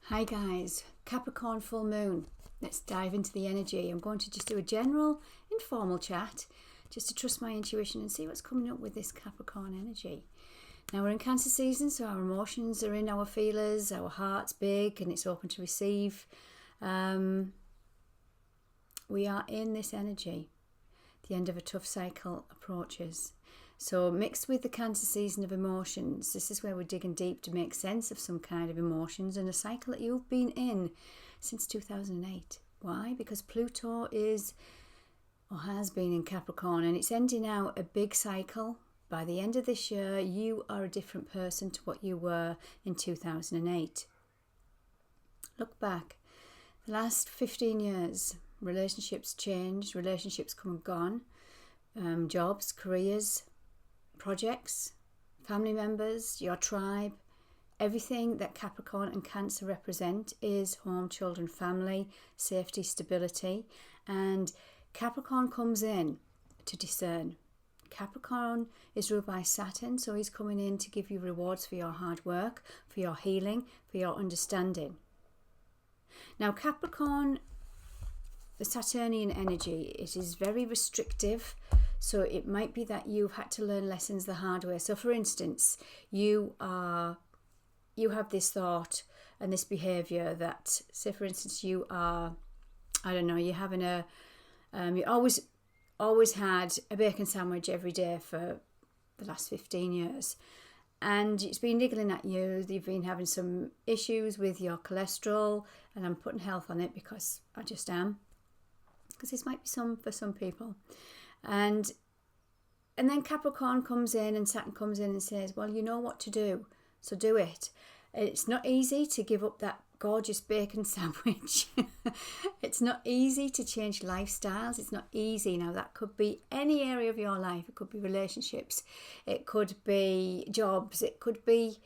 Hi guys, Capricorn full moon. Let's dive into the energy. I'm going to just do a general informal chat just to trust my intuition and see what's coming up with this Capricorn energy. Now we're in Cancer season, so our emotions are in our feelers, our heart's big and it's open to receive. We are in this energy. The end of a tough cycle approaches. So mixed with the Cancer season of emotions, this is where we're digging deep to make sense of some kind of emotions and a cycle that you've been in since 2008. Why? Because Pluto is or has been in Capricorn and it's ending out a big cycle. By the end of this year, you are a different person to what you were in 2008. Look back. The last 15 years, relationships changed, relationships come and gone, jobs, careers, projects, family members, your tribe, everything that Capricorn and Cancer represent is home, children, family, safety, stability. And Capricorn comes in to discern. Capricorn is ruled by Saturn, so he's coming in to give you rewards for your hard work, for your healing, for your understanding. Now Capricorn, the Saturnian energy, it is very restrictive. So it might be that you've had to learn lessons the hard way. So for instance, you have this thought and this behaviour that, say for instance, you are, you're having you always had a bacon sandwich every day for the last 15 years. And it's been niggling at you. You've been having some issues with your cholesterol, and I'm putting health on it because I just am. Because this might be some for some people. And then Capricorn comes in and Saturn comes in and says, well, you know what to do, so do it. It's not easy to give up that gorgeous bacon sandwich. It's not easy to change lifestyles. It's not easy. Now, that could be any area of your life. It could be relationships. It could be jobs. It could be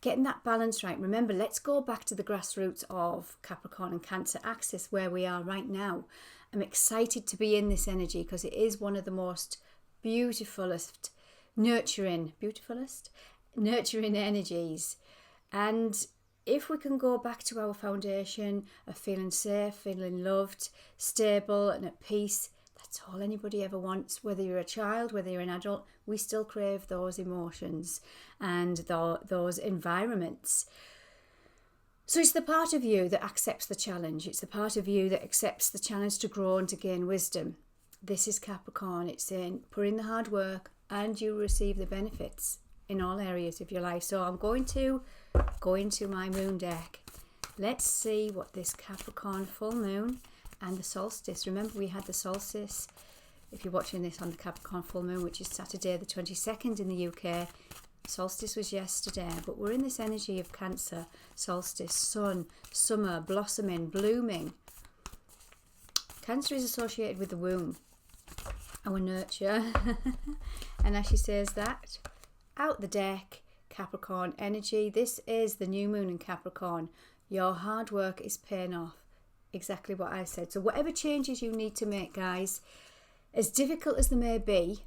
getting that balance right. Remember, let's go back to the grassroots of Capricorn and Cancer axis where we are right now. I'm excited to be in this energy because it is one of the most nurturing energies. And if we can go back to our foundation of feeling safe, feeling loved, stable and at peace, that's all anybody ever wants. Whether you're a child, whether you're an adult, we still crave those emotions and those environments. So it's the part of you that accepts the challenge. It's the part of you that accepts the challenge to grow and to gain wisdom. This is Capricorn. It's saying put in the hard work and you receive the benefits in all areas of your life. So I'm going to go into my moon deck. Let's see what this Capricorn full moon and the solstice. Remember, we had the solstice, if you're watching this on the Capricorn full moon, which is Saturday the 22nd in the UK. Solstice was yesterday, but we're in this energy of Cancer, solstice, sun, summer, blossoming, blooming. Cancer is associated with the womb, our nurture. And as she says that, out the deck, Capricorn energy. This is the new moon in Capricorn. Your hard work is paying off. Exactly what I said. So whatever changes you need to make, guys, as difficult as they may be,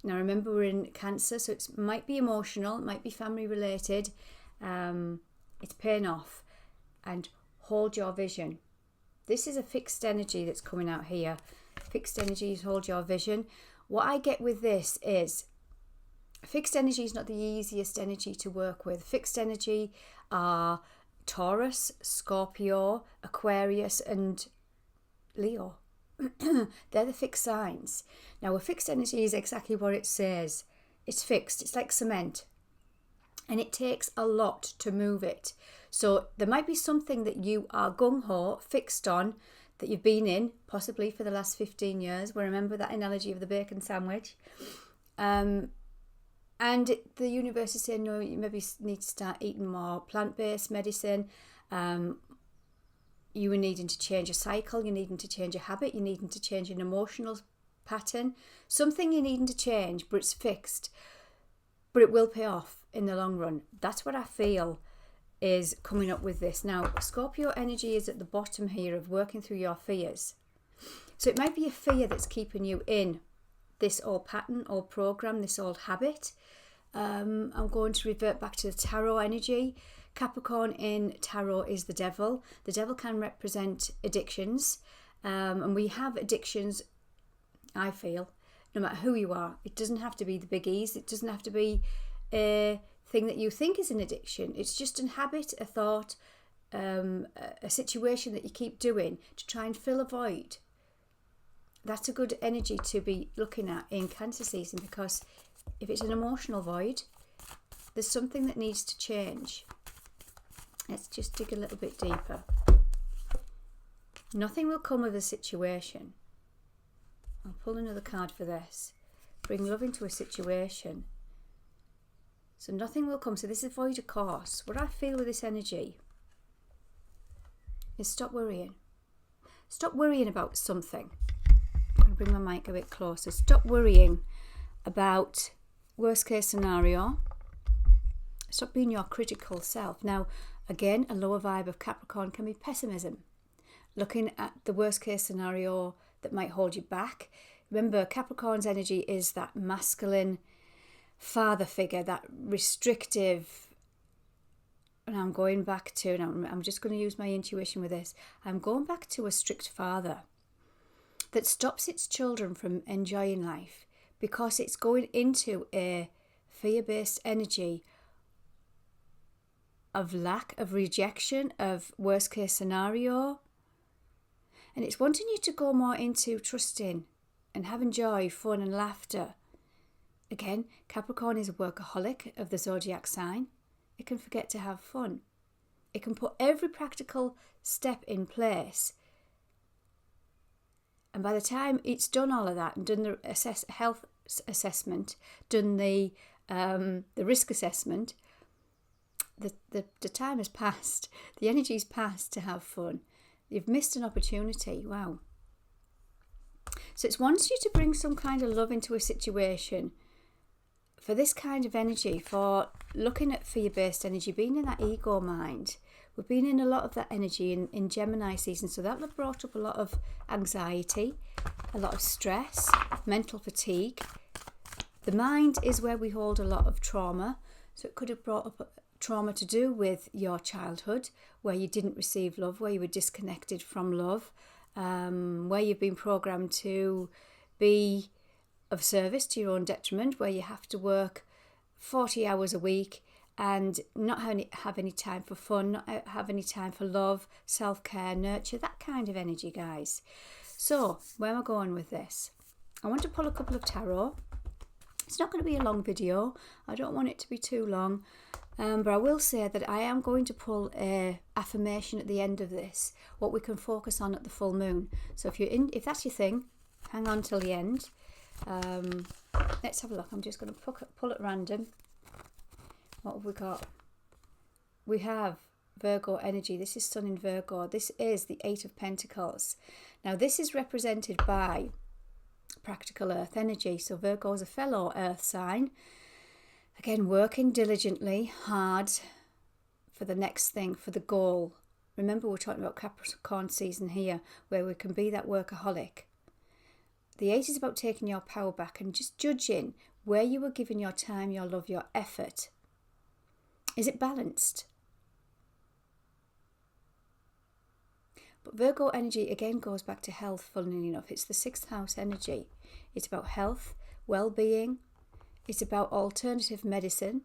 now remember we're in Cancer, so it might be emotional, it might be family related. It's paying off. And hold your vision. This is a fixed energy that's coming out here. Fixed energies, hold your vision. What I get with this is fixed energy is not the easiest energy to work with. Fixed energy are Taurus, Scorpio, Aquarius and Leo. They're the fixed signs. Now, a fixed energy is exactly what it says. It's fixed. It's like cement. And it takes a lot to move it. So there might be something that you are gung-ho, fixed on, that you've been in, possibly for the last 15 years. We remember that analogy of the bacon sandwich. And the universe is saying, no, you maybe need to start eating more plant-based medicine. You were needing to change a cycle, you're needing to change a habit, you're needing to change an emotional pattern. Something you're needing to change, but it's fixed. But it will pay off in the long run. That's what I feel is coming up with this. Now, Scorpio energy is at the bottom here of working through your fears. So it might be a fear that's keeping you in this old pattern, old program, this old habit. I'm going to revert back to the tarot energy. Capricorn in tarot is the devil. The devil can represent addictions, and we have addictions, I feel, no matter who you are. It doesn't have to be the biggies. It doesn't have to be a thing that you think is an addiction. It's just a habit, a thought, a situation that you keep doing to try and fill a void. That's a good energy to be looking at in Cancer season, because if it's an emotional void, there's something that needs to change. Let's just dig a little bit deeper. Nothing will come of a situation. I'll pull another card for this. Bring love into a situation. So nothing will come. So this is void of course. What I feel with this energy is stop worrying. Stop worrying about something. I'll bring my mic a bit closer. Stop worrying about worst case scenario. Stop being your critical self. Now, again, a lower vibe of Capricorn can be pessimism. Looking at the worst case scenario that might hold you back. Remember, Capricorn's energy is that masculine father figure, that restrictive. And I'm going back to, and I'm just going to use my intuition with this. I'm going back to a strict father that stops its children from enjoying life because it's going into a fear-based energy of lack, of rejection, of worst case scenario. And it's wanting you to go more into trusting and having joy, fun and laughter. Again, Capricorn is a workaholic of the zodiac sign. It can forget to have fun. It can put every practical step in place. And by the time it's done all of that and done the health assessment, done the risk assessment, the time has passed. The energy's passed to have fun. You've missed an opportunity. Wow. So it wants you to bring some kind of love into a situation for this kind of energy, for looking at fear-based energy, being in that ego mind. We've been in a lot of that energy in Gemini season, so that would have brought up a lot of anxiety, a lot of stress, mental fatigue. The mind is where we hold a lot of trauma, so it could have brought up trauma to do with your childhood, where you didn't receive love, where you were disconnected from love, where you've been programmed to be of service to your own detriment, where you have to work 40 hours a week and not have any time for fun, not have any time for love, self-care, nurture, that kind of energy, guys. So, where am I going with this? I want to pull a couple of tarot. It's not going to be a long video. I don't want it to be too long. But I will say that I am going to pull a affirmation at the end of this, what we can focus on at the full moon. So if that's your thing, hang on till the end. Let's have a look. I'm just going to pull at random. What have we got? We have Virgo energy. This is Sun in Virgo. This is the Eight of Pentacles. Now this is represented by practical earth energy. So Virgo is a fellow earth sign. Again, working diligently, hard for the next thing, for the goal. Remember, we're talking about Capricorn season here, where we can be that workaholic. The 8 is about taking your power back and just judging where you were giving your time, your love, your effort. Is it balanced? But Virgo energy again goes back to health, funnily enough. It's the 6th house energy. It's about health, well-being. It's about alternative medicine.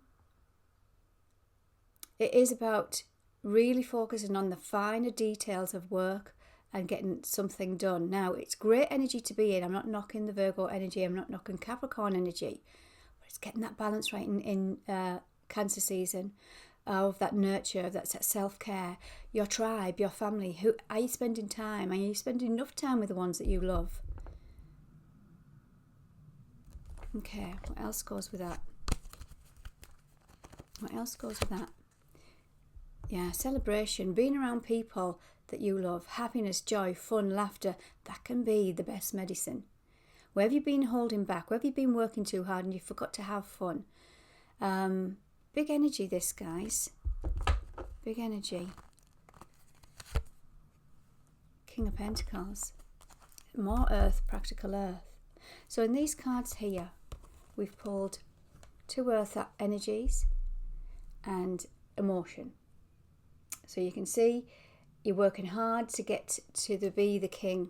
It is about really focusing on the finer details of work and getting something done. Now, it's great energy to be in. I'm not knocking the Virgo energy. I'm not knocking Capricorn energy. But it's getting that balance right in Cancer season, of that nurture, of that self-care, your tribe, your family. Who are you spending time? Are you spending enough time with the ones that you love? Okay, what else goes with that? What else goes with that? Yeah, celebration, being around people that you love, happiness, joy, fun, laughter, that can be the best medicine. Where have you been holding back? Where have you been working too hard and you forgot to have fun? Big energy this, guys. Big energy. King of Pentacles. More earth, practical earth. So in these cards here, we've pulled 2 earth energies and emotion. So you can see you're working hard to get to be the king.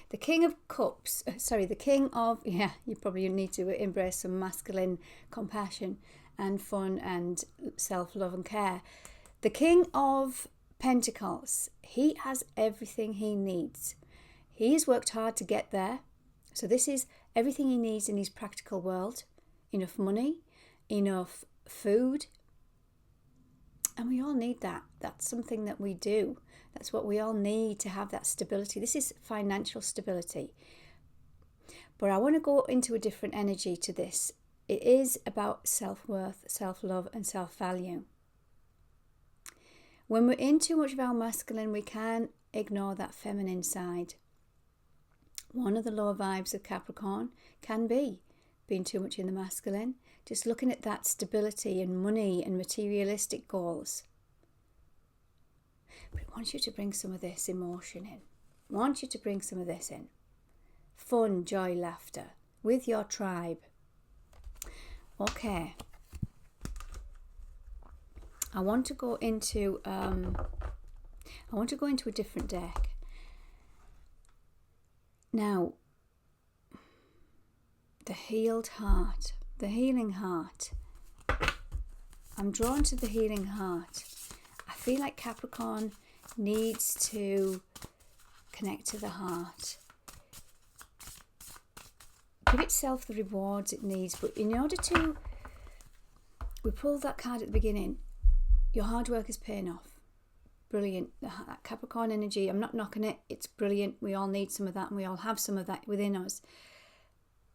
The King of Cups, the King of, you probably need to embrace some masculine compassion and fun and self-love and care. The King of Pentacles, he has everything he needs. He has worked hard to get there. So this is everything he needs in his practical world. Enough money, enough food. And we all need that. That's something that we do. That's what we all need to have that stability. This is financial stability. But I want to go into a different energy to this. It is about self-worth, self-love and self-value. When we're in too much of our masculine, we can ignore that feminine side. One of the lower vibes of Capricorn can be being too much in the masculine, just looking at that stability and money and materialistic goals. But it wants you to bring some of this emotion in. It wants you to bring some of this in. Fun, joy, laughter with your tribe. Okay. I want to go into a different deck. Now, the healed heart, the healing heart. I'm drawn to the healing heart. I feel like Capricorn needs to connect to the heart. Give itself the rewards it needs, but in order to, we pulled that card at the beginning, your hard work is paying off. Brilliant. That Capricorn energy, I'm not knocking it, it's brilliant. We all need some of that and we all have some of that within us.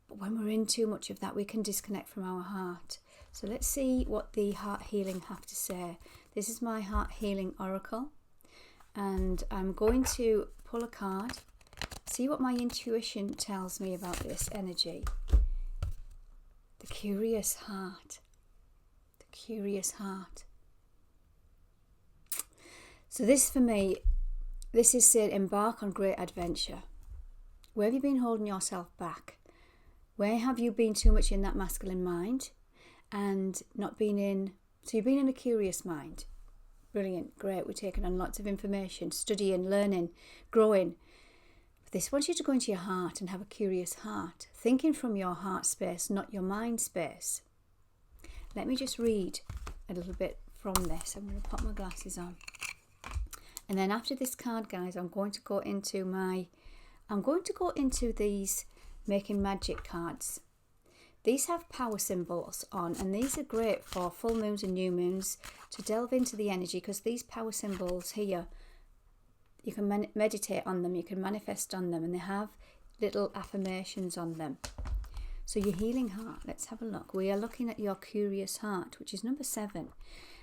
But when we're in too much of that, we can disconnect from our heart. So let's see what the heart healing have to say. This is my heart healing oracle. And I'm going to pull a card, see what my intuition tells me about this energy. The curious heart. The curious heart. So this for me, this is saying embark on great adventure. Where have you been holding yourself back? Where have you been too much in that masculine mind and not been in, so you've been in a curious mind. Brilliant, great, we're taking on lots of information, studying, learning, growing. But this wants you to go into your heart and have a curious heart, thinking from your heart space, not your mind space. Let me just read a little bit from this. I'm going to pop my glasses on. And then after this card, guys, I'm going to go into these making magic cards. These have power symbols on, and these are great for full moons and new moons to delve into the energy, because these power symbols here, you can meditate on them, you can manifest on them, and they have little affirmations on them. So your healing heart, let's have a look. We are looking at your curious heart, which is number 7.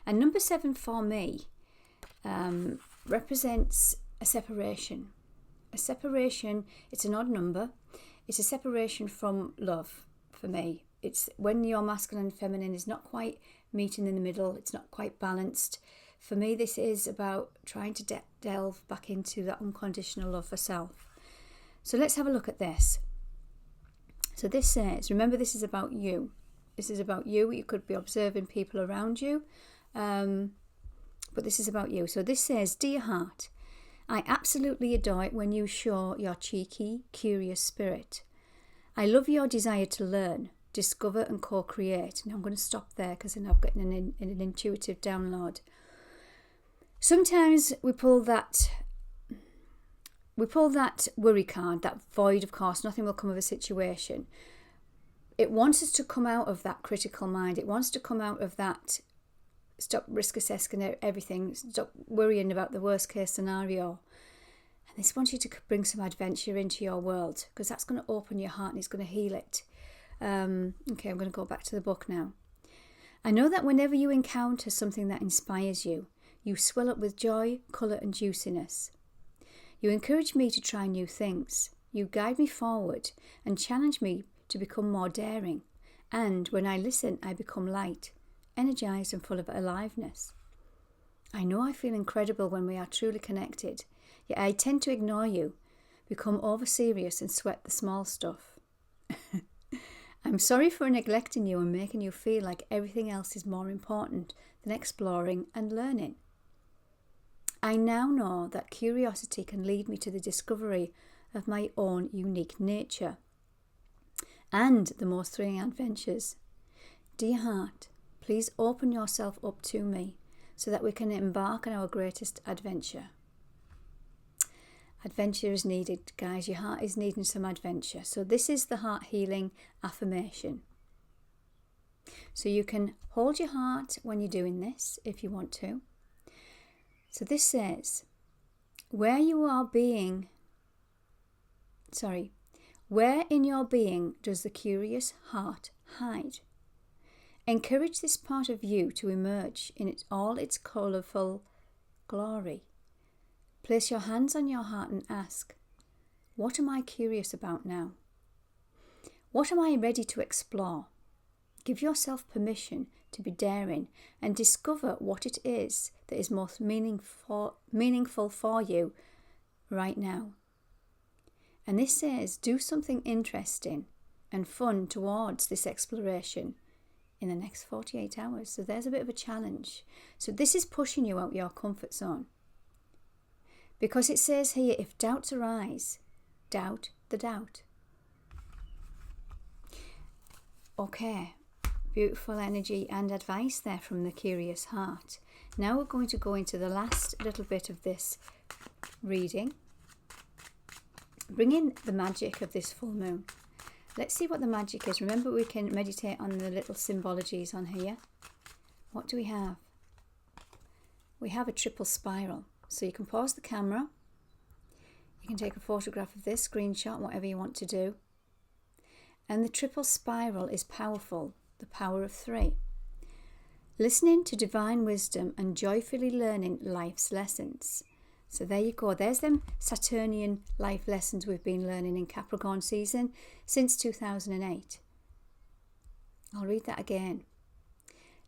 And number 7 for me represents a separation. A separation, it's an odd number. It's a separation from love. For me, it's when your masculine and feminine is not quite meeting in the middle, it's not quite balanced. For me, this is about trying to delve back into that unconditional love for self. So let's have a look at this. So this says, remember, this is about you. This is about you. You could be observing people around you, but this is about you. So this says, dear heart, I absolutely adore it when you show your cheeky, curious spirit. I love your desire to learn, discover and co-create. And I'm going to stop there because then I've got an intuitive download. Sometimes we pull that worry card, that void, of course, nothing will come of a situation. It wants us to come out of that critical mind. It wants to come out of that stop risk assessing everything, stop worrying about the worst case scenario. And this wants you to bring some adventure into your world, because that's going to open your heart and it's going to heal it. Okay, I'm going to go back to the book now. I know that whenever you encounter something that inspires you, you swell up with joy, colour and juiciness. You encourage me to try new things. You guide me forward and challenge me to become more daring. And when I listen, I become light, energized and full of aliveness. I know I feel incredible when we are truly connected, yet I tend to ignore you, become over-serious and sweat the small stuff. I'm sorry for neglecting you and making you feel like everything else is more important than exploring and learning. I now know that curiosity can lead me to the discovery of my own unique nature and the most thrilling adventures. Dear heart, please open yourself up to me so that we can embark on our greatest adventure. Adventure is needed, guys. Your heart is needing some adventure. So this is the heart healing affirmation. So you can hold your heart when you're doing this if you want to. So this says, where in your being does the curious heart hide? Encourage this part of you to emerge in all its colourful glory. Place your hands on your heart and ask, what am I curious about now? What am I ready to explore? Give yourself permission to be daring and discover what it is that is most meaningful for you right now. And this says, do something interesting and fun towards this exploration in the next 48 hours. So there's a bit of a challenge. So this is pushing you out your comfort zone. Because it says here, if doubts arise, doubt the doubt. Okay, beautiful energy and advice there from the curious heart. Now we're going to go into the last little bit of this reading. Bring in the magic of this full moon. Let's see what the magic is. Remember, we can meditate on the little symbologies on here. What do we have? We have a triple spiral. So you can pause the camera. You can take a photograph of this, screenshot, whatever you want to do. And the triple spiral is powerful, the power of 3. Listening to divine wisdom and joyfully learning life's lessons. So there you go. There's them Saturnian life lessons we've been learning in Capricorn season since 2008. I'll read that again.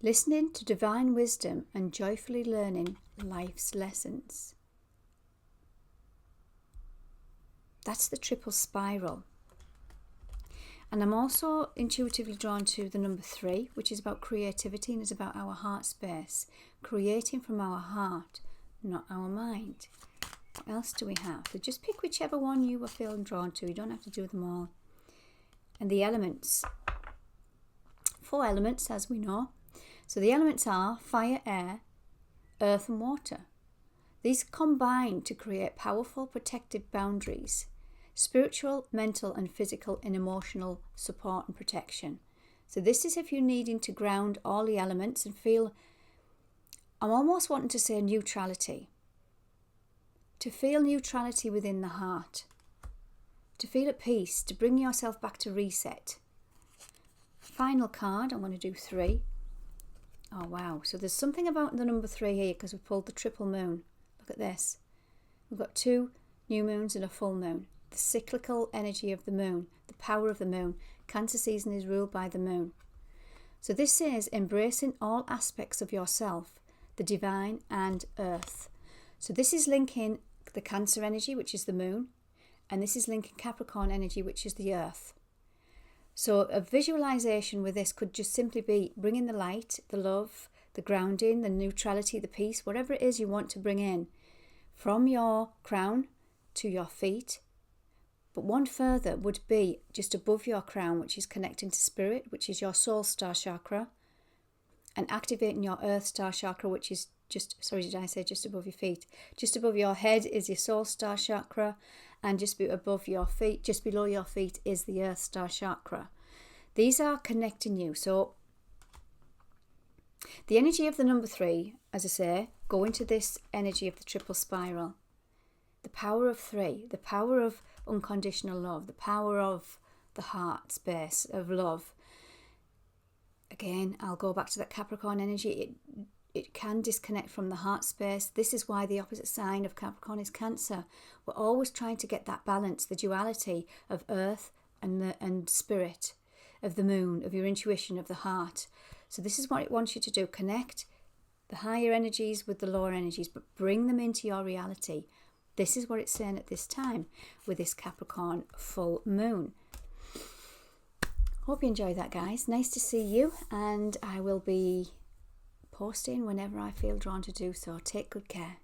Listening to divine wisdom and joyfully learning life's lessons. That's the triple spiral. And I'm also intuitively drawn to the number 3, which is about creativity and is about our heart space. Creating from our heart, not our mind. What else do we have? So just pick whichever one you are feeling drawn to. You don't have to do them all. And the elements. 4 elements, as we know. So the elements are fire, air, earth and water. These combine to create powerful protective boundaries, spiritual, mental and physical and emotional support and protection. So this is if you're needing to ground all the elements and feel, I'm almost wanting to say neutrality. To feel neutrality within the heart. To feel at peace, to bring yourself back to reset. Final card, I'm going to do 3. Oh wow, so there's something about the number 3 here because we pulled the triple moon. Look at this. We've got 2 new moons and a full moon. The cyclical energy of the moon, the power of the moon. Cancer season is ruled by the moon. So this says embracing all aspects of yourself, the divine and earth. So this is linking the Cancer energy, which is the moon, and this is linking Capricorn energy, which is the earth. So a visualization with this could just simply be bringing the light, the love, the grounding, the neutrality, the peace, whatever it is you want to bring in from your crown to your feet. But one further would be just above your crown, which is connecting to spirit, which is your soul star chakra, and activating your earth star chakra, which is just above your feet? Just above your head is your soul star chakra, and just above your feet, just below your feet is the earth star chakra. These are connecting you. So the energy of the number 3, as I say, go into this energy of the triple spiral. The power of 3, the power of unconditional love, the power of the heart space of love. Again, I'll go back to that Capricorn energy. It can disconnect from the heart space. This is why the opposite sign of Capricorn is Cancer. We're always trying to get that balance, the duality of earth and spirit, of the moon, of your intuition, of the heart. So this is what it wants you to do. Connect the higher energies with the lower energies, but bring them into your reality. This is what it's saying at this time with this Capricorn full moon. Hope you enjoyed that, guys. Nice to see you, and I will be posting whenever I feel drawn to do so. Take good care.